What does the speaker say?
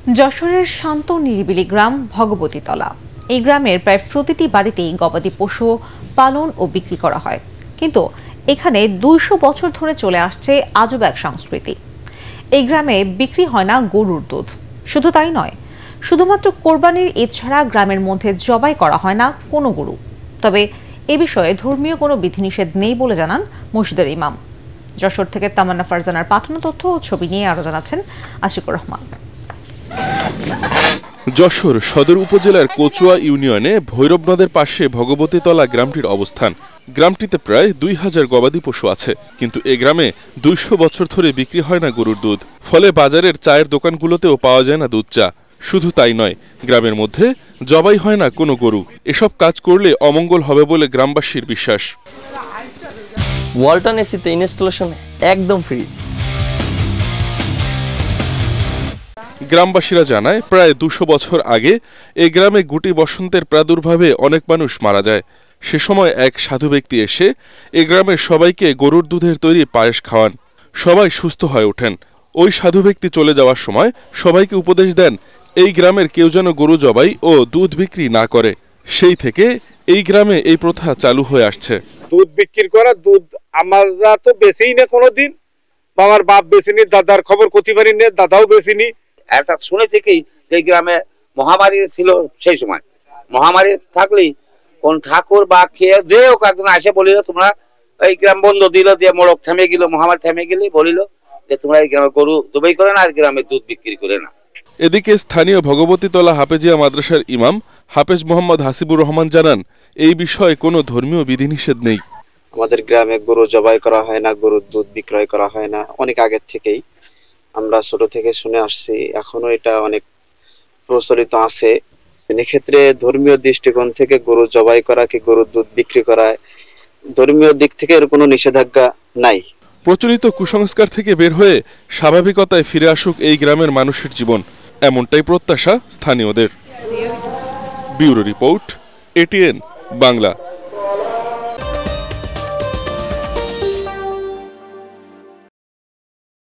যশোরের শান্ত নিরিবিলি গ্রাম ভগবতীতলা। এই গ্রামের প্রায় প্রতিটি বাড়িতেই গবাদি পশু পালন ও বিক্রি করা হয়, কিন্তু এখানে ২০০ বছর ধরে চলে আসছে আজব এক সংস্কৃতি। এই গ্রামে বিক্রি হয় না গরুর দুধ। শুধু তাই নয়, শুধুমাত্র কোরবানির ঈদ ছাড়া গ্রামের মধ্যে জবাই করা হয় না কোনো গরু। তবে এ বিষয়ে ধর্মীয় কোনো বিধিনিষেধ নেই বলে জানান মসজিদের ইমাম। যশোর থেকে তামান্না ফারজানার পাঠানো তথ্য ও ছবি নিয়ে আরো জানাচ্ছেন আশিকুর রহমান। যশোর সদর উপজেলার কচুয়া ইউনিয়নে ভৈরব নদের পাশে ভগবতীতলা গ্রামটির অবস্থান। গ্রামটিতে প্রায় ২০০০ গবাদি পশু আছে, কিন্তু এ গ্রামে ২০০ বছর ধরে বিক্রি হয় না গরুর দুধ। ফলে বাজারের চায়ের দোকানগুলোতেও পাওয়া যায় না দুধ চা। শুধু তাই নয়, গ্রামের মধ্যে জবাই হয় না কোনো গরু। এসব কাজ করলে অমঙ্গল হবে বলে গ্রামবাসীর বিশ্বাস। ওয়ালটন এসিতে ইনস্টলেশন একদম ফ্রি। গ্রামবাসীরা জানায়, প্রায় ২০০ বছর আগে এই গ্রামে গুটি বসন্তের প্রাদুর্ভাবে অনেক মানুষ মারা যায়। সে সময় এক সাধু ব্যক্তি এসে এই গ্রামের সবাইকে গরুর দুধের তৈরি পায়েস খাওয়ান। সবাই সুস্থ হয়ে ওঠেন। ওই সাধু ব্যক্তি চলে যাওয়ার সময় সবাইকে উপদেশ দেন, এই গ্রামের কেউ যেন গরু জবাই ও দুধ বিক্রি না করে। সেই থেকে এই গ্রামে এই প্রথা চালু হয়ে আসছে। দুধ বিক্রি করা, দুধ আমরা তো বেশিই না কোনোদিন, আমার বাপ বেশিনি, দাদার খবর ক্ষতি পারি না, দাদাও বেশিনি। একটা শুনেছি কি এই গ্রামে মহামারী ছিল, সেই সময় মহামারী থাকলেই কোন ঠাকুর বা খেয়ে যে হোক একজন আসে বলিল তোমরা এই গ্রাম বন্ধ দিল, দিয়ে মোড়ক থেমে গেল, মহামারী থেমে গেলে বলিল যে তোমরা এই গ্রামে গরু জবাই করে না আর গ্রামে দুধ বিক্রি করে না। এদিকে স্থানীয় ভগবতীতলা হাফেজিয়া মাদ্রাসার ইমাম হাফেজ মোহাম্মদ হাসিবুর রহমান জানান, এই বিষয়ে কোনো ধর্মীয় বিধিনিষেধ নেই। আমাদের গ্রামে গরু জবাই করা হয় না, গরুর দুধ বিক্রয় করা হয় না, অনেক আগের থেকেই আমরা ছোট থেকে শুনে আসছি, এখনো এটা অনেক প্রচলিত আছে। এক্ষেত্রে ধর্মীয় দৃষ্টিকোণ থেকে গরু জবাই করা কি গরুর দুধ বিক্রি করা, ধর্মীয় দিক থেকে এর কোনো নিষেধাজ্ঞা নাই। প্রচলিত কুসংস্কার থেকে বের হয়ে স্বাভাবিকতায় ফিরে আসুক এই গ্রামের মানুষের জীবন, এমনটাই প্রত্যাশা স্থানীয়দের। Bureau report, ATN Bangla.